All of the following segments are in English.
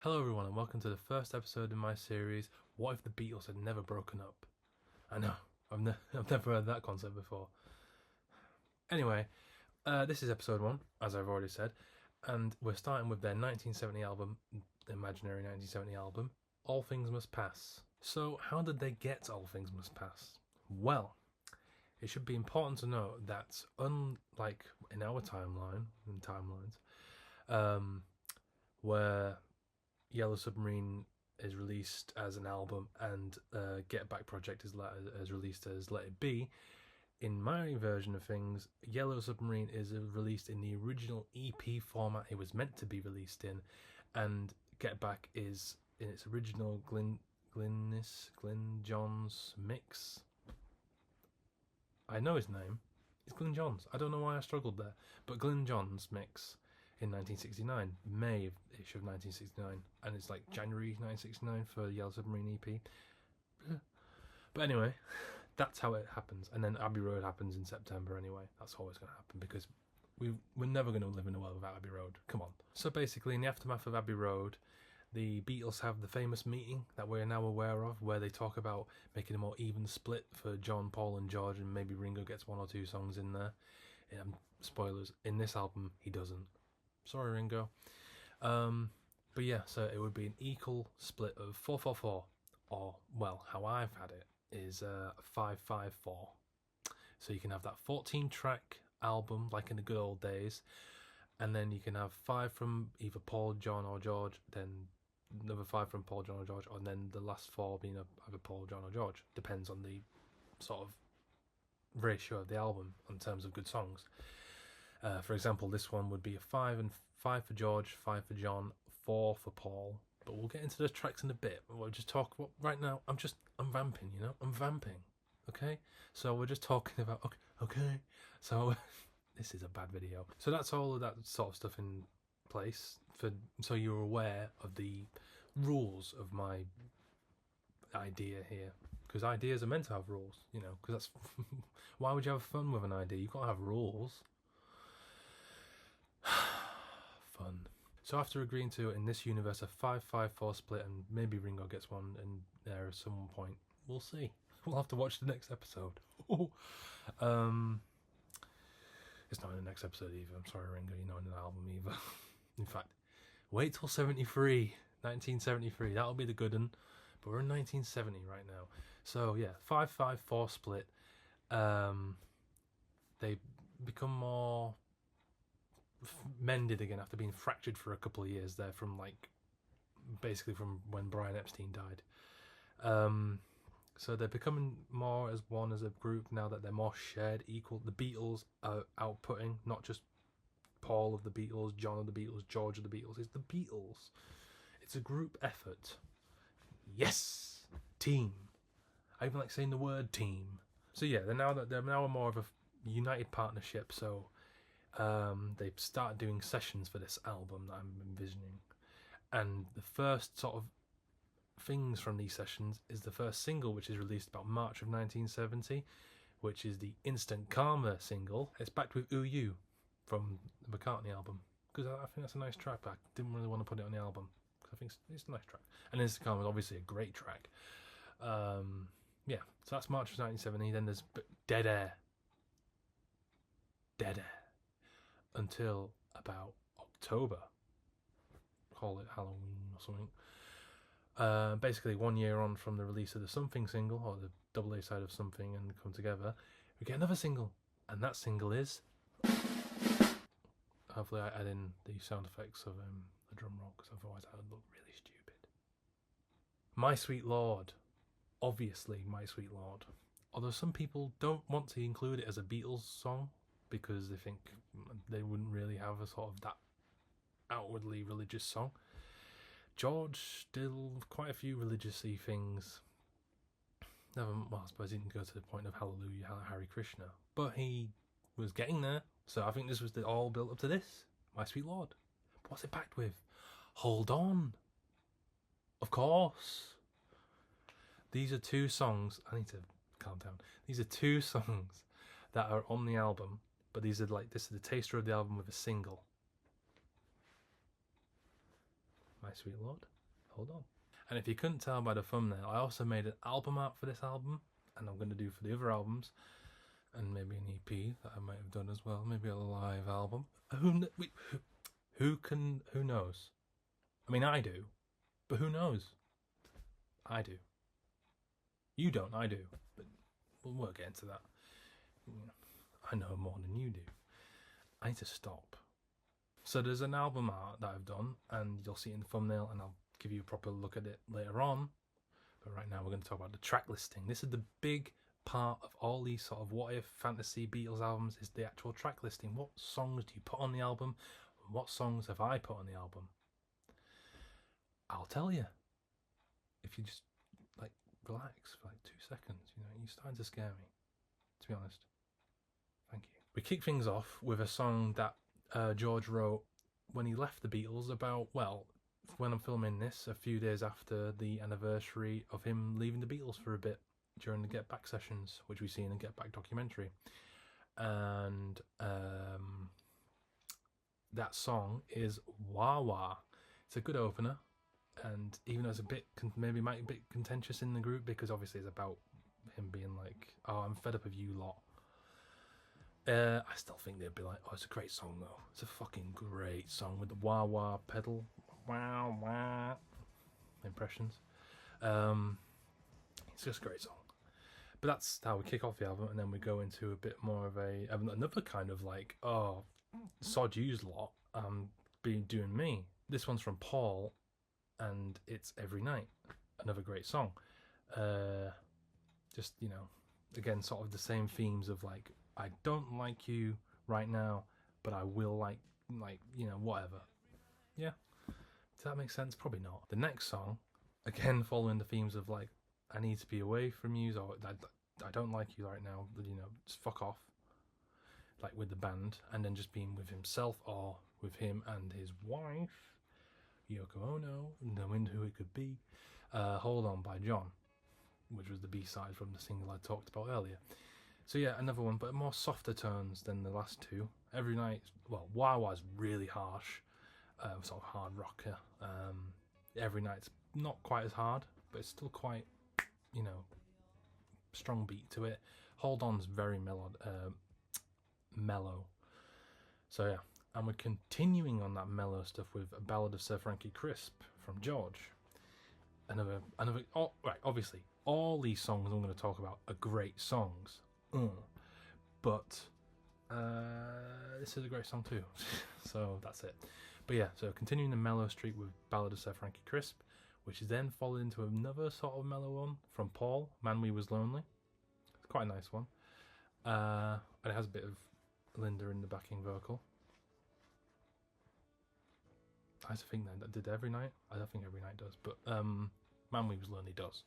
Hello everyone and welcome to the first episode in my series, What If the Beatles Had Never Broken Up? I know, I've never heard that concept before. Anyway, this is episode 1, as I've already said, and we're starting with their 1970 album, imaginary 1970 album, All Things Must Pass. So how did they get All Things Must Pass? Well, it should be important to note that unlike in our timelines, where Yellow Submarine is released as an album and Get Back Project is released as Let It Be. In my version of things, Yellow Submarine is released in the original EP format it was meant to be released in, and Get Back is in its original Glyn Johns mix. I know his name. It's Glyn Johns. I don't know why I struggled there, but Glyn Johns mix in 1969, May-ish of 1969, and it's like January 1969 for Yellow Submarine EP. But anyway, that's how it happens. And then Abbey Road happens in September anyway. That's always going to happen because we're never going to live in a world without Abbey Road. Come on. So basically, in the aftermath of Abbey Road, the Beatles have the famous meeting that we're now aware of, where they talk about making a more even split for John, Paul and George, and maybe Ringo gets 1 or 2 songs in there. Spoilers, in this album, he doesn't. Sorry, Ringo. But yeah, so it would be an equal split of 4-4-4, or, well, how I've had it is 5-5-4. So you can have that 14-track album, like in the good old days, and then you can have 5 from either Paul, John, or George, then another 5 from Paul, John, or George, and then the last 4 being either Paul, John, or George. Depends on the sort of ratio of the album in terms of good songs. For example, this one would be a 5 for George, 5 for John, 4 for Paul. But we'll get into the tracks in a bit. We'll just talk. Right now, I'm vamping. I'm vamping. Okay. So we're just talking about. Okay. So this is a bad video. So that's all of that sort of stuff in place so you're aware of the rules of my idea here. Because ideas are meant to have rules, because that's why would you have fun with an idea? You've got to have rules. Fun. So after agreeing to, in this universe, a 5-5-4 split, and maybe Ringo gets one in there at some point, we'll see. We'll have to watch the next episode. It's not in the next episode either. I'm sorry, Ringo, you're not in an album either. In fact, wait till 1973. That'll be the good one. But we're in 1970 right now. So yeah, 5-5-4 split. They become more mended again after being fractured for a couple of years there, basically from when Brian Epstein died. So they're becoming more as one as a group now that they're more shared, equal. The Beatles are outputting, not just Paul of the Beatles, John of the Beatles, George of the Beatles. It's the Beatles. It's a group effort. Yes, team. I even like saying the word team. So yeah, they're now more of a united partnership. So they start doing sessions for this album that I'm envisioning, and the first sort of things from these sessions is the first single, which is released about March of 1970, which is the Instant Karma single. It's backed with Ooh You from the McCartney album, because I think that's a nice track. But I didn't really want to put it on the album because I think it's a nice track, and Instant Karma is obviously a great track. Yeah, so that's March of 1970. Then there's Dead Air until about October, call it Halloween or something. Basically 1 year on from the release of the Something single, or the double A side of Something and Come Together, we get another single, and that single is, hopefully I add in the sound effects of the drum roll, because otherwise I would look really stupid. My Sweet Lord. Obviously My Sweet Lord. Although some people don't want to include it as a Beatles song, because they think they wouldn't really have a sort of that outwardly religious song. George did quite a few religious-y things. I suppose he didn't go to the point of Hallelujah, Hare Krishna, but he was getting there. So I think this was all built up to this, My Sweet Lord. But what's it backed with? Hold On. Of course. These are 2 songs. I need to calm down. These are 2 songs that are on the album, but this is the taster of the album with a single. My Sweet Lord hold on. And if you couldn't tell by the thumbnail, I also made an album art for this album, and I'm going to do for the other albums, and maybe an EP that I might have done as well, maybe a live album. Who knows? I mean, I do, but who knows? I do. You don't, I do, but we'll get into that. I know more than you do. I need to stop. So there's an album art that I've done, and you'll see it in the thumbnail, and I'll give you a proper look at it later on. But right now we're going to talk about the track listing. This is the big part of all these sort of what if fantasy Beatles albums, is the actual track listing. What songs do you put on the album? What songs have I put on the album? I'll tell you. If you just like relax for like 2 seconds, you know, you're starting to scare me, to be honest. Thank you. We kick things off with a song that George wrote when he left the Beatles about, well, when I'm filming this, a few days after the anniversary of him leaving the Beatles for a bit during the Get Back sessions, which we see in the Get Back documentary. And that song is Wah Wah. It's a good opener, and even though it's a bit, maybe might be a bit contentious in the group, because obviously it's about him being like, oh, I'm fed up of you lot. I still think they'd be like, oh, it's a great song though. It's a fucking great song with the wah wah pedal, wah wah impressions. It's just a great song. But that's how we kick off the album, and then we go into a bit more of another kind of like, oh, sod yous lot, doing me. This one's from Paul, and it's Every Night. Another great song. Just, you know, again, sort of the same themes of like, I don't like you right now, but I will like, you know, whatever. Yeah. Does that make sense? Probably not. The next song, again, following the themes of like, I need to be away from you, or I don't like you right now, you know, just fuck off. Like with the band, and then just being with himself or with him and his wife, Yoko Ono, knowing who it could be. Hold On by John, which was the B-side from the single I talked about earlier. So yeah, another one, but more softer tones than the last two. Every Night, well, Wah Wah's really harsh, sort of hard rocker. Every Night's not quite as hard, but it's still quite, you know, strong beat to it. Hold On's very mellow. So yeah, and we're continuing on that mellow stuff with A Ballad of Sir Frankie Crisp from George. Another. Oh, right, obviously, all these songs I'm going to talk about are great songs. But this is a great song too. So that's it. But yeah, so continuing the mellow streak with Ballad of Sir Frankie Crisp, which is then followed into another sort of mellow one from Paul, Man We Was Lonely. It's quite a nice one. And it has a bit of Linda in the backing vocal. I used to think that did Every Night. I don't think Every Night does, but Man We Was Lonely does.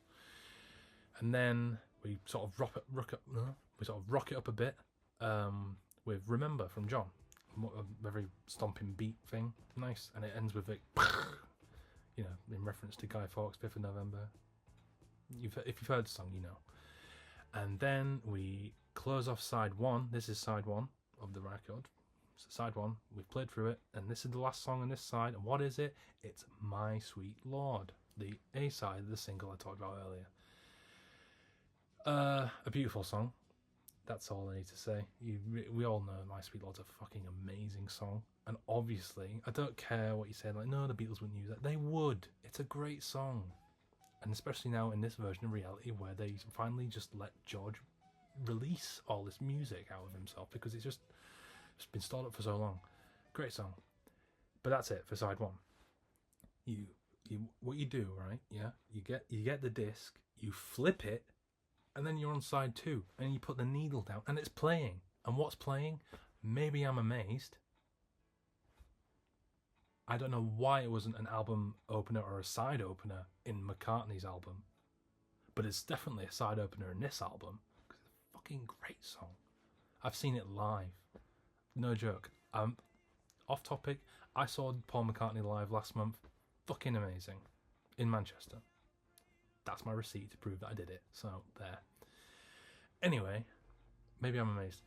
And then we sort of rock it up a bit with Remember from John. A very stomping beat thing. Nice. And it ends with it, you know, in reference to Guy Fawkes' 5th of November. If you've heard the song, you know. And then we close off side one. This is side one of the record. So side one, we've played through it, and this is the last song on this side. And what is it? It's My Sweet Lord, the A-side of the single I talked about earlier. A beautiful song. That's all I need to say. We all know My Sweet Lord's a fucking amazing song. And obviously, I don't care what you say, like, no, the Beatles wouldn't use that. They would. It's a great song. And especially now in this version of reality where they finally just let George release all this music out of himself, because it's been stored up for so long. Great song. But that's it for side one. You what you do, right? Yeah, you get the disc, you flip it, and then you're on side two, and you put the needle down, and it's playing. And what's playing? Maybe I'm Amazed. I don't know why it wasn't an album opener or a side opener in McCartney's album, but it's definitely a side opener in this album, because it's a fucking great song. I've seen it live. No joke. Off topic, I saw Paul McCartney live last month. Fucking amazing. In Manchester. That's my receipt to prove that I did it. So, there. Anyway, Maybe I'm Amazed.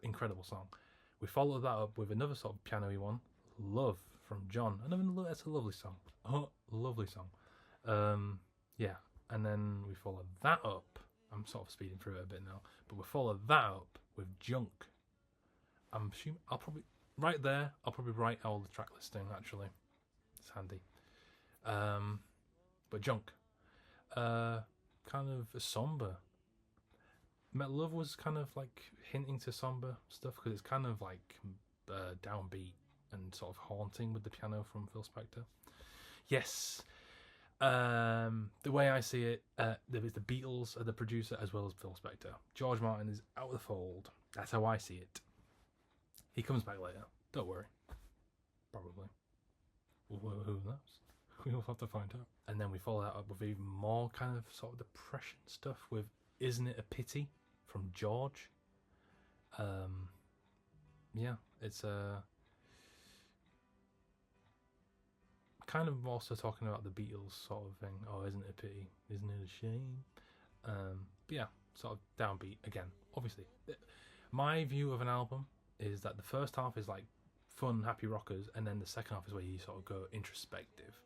Incredible song. We followed that up with another sort of piano-y one, Love from John. That's a lovely song. Oh, lovely song. Yeah, and then we follow that up. I'm sort of speeding through it a bit now, but we follow that up with Junk. I'm assuming I'll probably write all the track listing. Actually, it's handy. But Junk, kind of a somber. Metal Love was kind of like hinting to somber stuff because it's kind of like downbeat and sort of haunting with the piano from Phil Spector. Yes. The way I see it, the Beatles are the producer as well as Phil Spector. George Martin is out of the fold. That's how I see it. He comes back later. Don't worry. Probably. Well, who knows? We'll have to find out. And then we follow that up with even more kind of sort of depression stuff with Isn't It a Pity from George. Yeah, it's kind of also talking about the Beatles sort of thing. Oh, isn't it a pity? Isn't it a shame? But yeah, sort of downbeat again. Obviously, my view of an album is that the first half is like fun, happy rockers, and then the second half is where you sort of go introspective.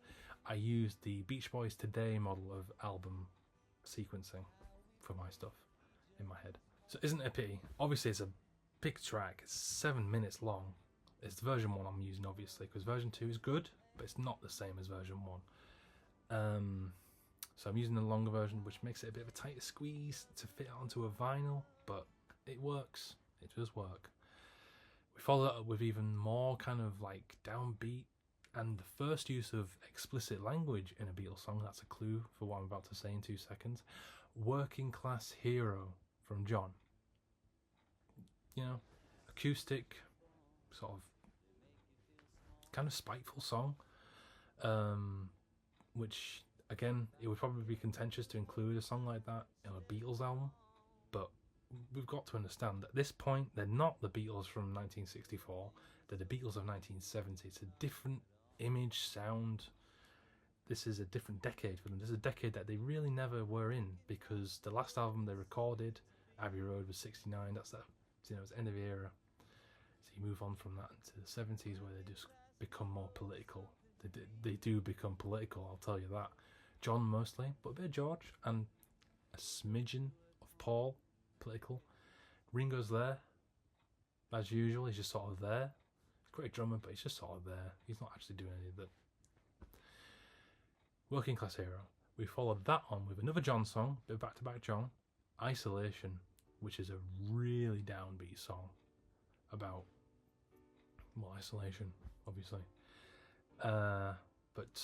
I use the Beach Boys Today model of album sequencing for my stuff in my head. So Isn't It a Pity? Obviously, it's a big track. It's 7 minutes long. It's the version 1 I'm using, obviously, because version 2 is good, but it's not the same as version 1. So I'm using the longer version, which makes it a bit of a tighter squeeze to fit onto a vinyl, but it works. It does work. We follow that up with even more kind of like downbeat and the first use of explicit language in a Beatles song. That's a clue for what I'm about to say in 2 seconds. Working Class Hero from John. You know, acoustic, sort of kind of spiteful song, which again, it would probably be contentious to include a song like that in a Beatles album, but we've got to understand that at this point they're not the Beatles from 1964, they're the Beatles of 1970. It's a different image, sound. This is a different decade for them. This is a decade that they really never were in, because the last album they recorded, Abbey Road, was 69. That's that, it's end of the era. So you move on from that into the 70s, where they just become more political. They do become political, I'll tell you that. John mostly, but a bit of George and a smidgen of Paul, political. Ringo's there, as usual. He's just sort of there. Great drummer, but he's just sort of there. He's not actually doing any of it. Working Class Hero. We followed that on with another John song, bit of back-to-back John, Isolation, which is a really downbeat song about, well, isolation, obviously. But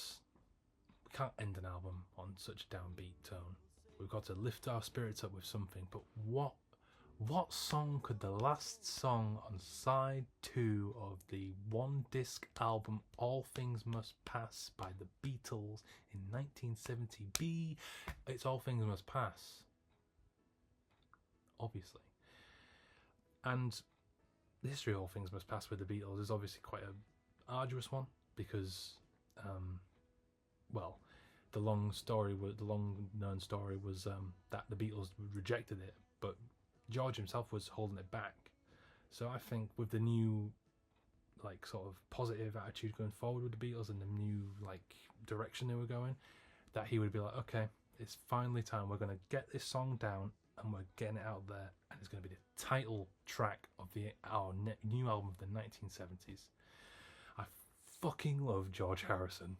we can't end an album on such a downbeat tone. We've got to lift our spirits up with something. But what song could the last song on side 2 of the 1-disc album All Things Must Pass by the Beatles in 1970 be? It's All Things Must Pass, obviously. And the history of All Things Must Pass with the Beatles is obviously quite an arduous one, because well, the long known story was that the Beatles rejected it, but George himself was holding it back. So I think with the new, like, sort of positive attitude going forward with the Beatles and the new, like, direction they were going, that he would be like, okay, it's finally time. We're going to get this song down and we're getting it out there, and it's going to be the title track of our new album of the 1970s. I fucking love George Harrison.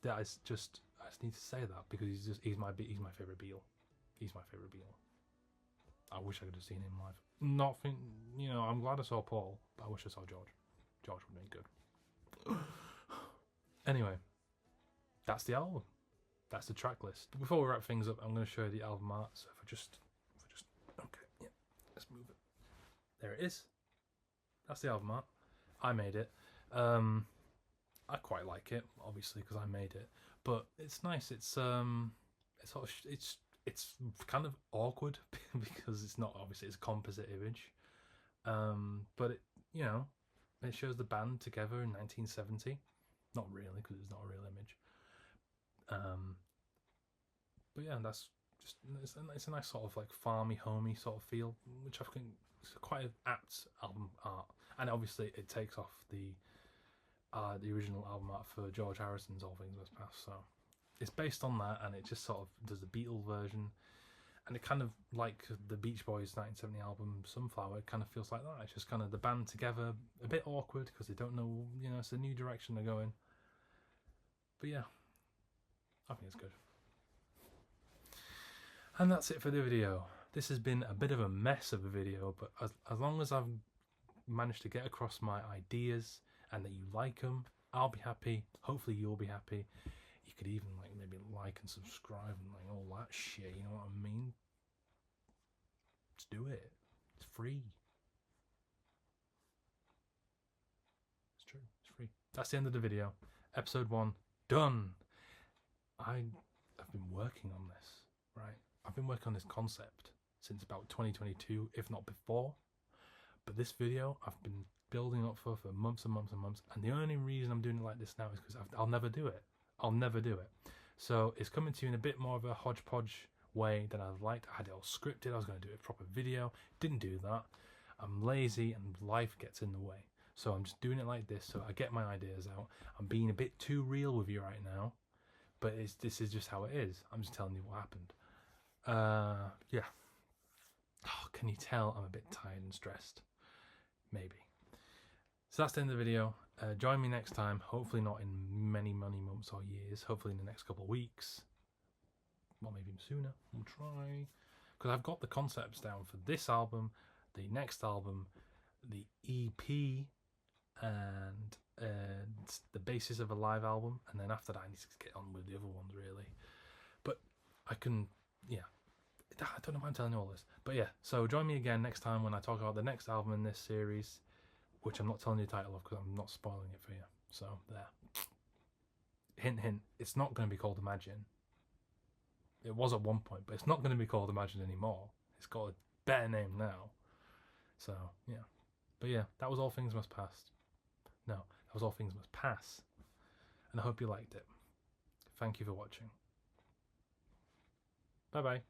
I just need to say that, because he's my favorite Beatle. He's my favorite Beatle. I wish I could have seen him live. Nothing, I'm glad I saw Paul, but I wish I saw George. George would have been good. Anyway, that's the album. That's the track list. But before we wrap things up, I'm going to show you the album art. So if I just, okay, yeah, let's move it. There it is. That's the album art. I made it. I quite like it, obviously, because I made it. But it's nice. It's kind of awkward because it's not, obviously, it's a composite image. But it shows the band together in 1970. Not really, because it's not a real image. But yeah, that's just, it's a nice sort of like farmy, homey sort of feel, which I think is quite an apt album art. And obviously it takes off the the original album art for George Harrison's All Things Must Pass. So it's based on that, and it just sort of does the Beatles version, and it kind of like the Beach Boys 1970 album Sunflower. It kind of feels like that. It's just kind of the band together, a bit awkward because they don't know, you know, it's a new direction they're going. But yeah, I think it's good. And that's it for the video. This has been a bit of a mess of a video, but as long as I've managed to get across my ideas and that you like them, I'll be happy. Hopefully you'll be happy. You could even like maybe like and subscribe and like all that shit, you know what I mean? Just do it. It's free. It's true. It's free. That's the end of the video. Episode 1 done. I've been working on this, right? I've been working on this concept since about 2022, if not before. But this video I've been building up for months and months and months, and the only reason I'm doing it like this now is because I'll never do it. I'll never do it. So it's coming to you in a bit more of a hodgepodge way than I'd liked. I had it all scripted. I was going to do a proper video. Didn't do that. I'm lazy and life gets in the way. So I'm just doing it like this so I get my ideas out. I'm being a bit too real with you right now, but this is just how it is. I'm just telling you what happened. Yeah. Oh, can you tell I'm a bit tired and stressed? Maybe. So that's the end of the video. Join me next time. Hopefully not in many months or years. Hopefully in the next couple of weeks. Well, maybe even sooner. We'll try. Because I've got the concepts down for this album, the next album, the EP, and the basis of a live album. And then after that, I need to get on with the other ones, really. But I can, yeah. I don't know why I'm telling you all this. But yeah, so join me again next time when I talk about the next album in this series, which I'm not telling you the title of because I'm not spoiling it for you. So there. Hint, hint. It's not going to be called Imagine. It was at one point, but it's not going to be called Imagine anymore. It's got a better name now. So, yeah. But yeah, that was All Things Must Pass. No, that was All Things Must Pass. And I hope you liked it. Thank you for watching. Bye-bye.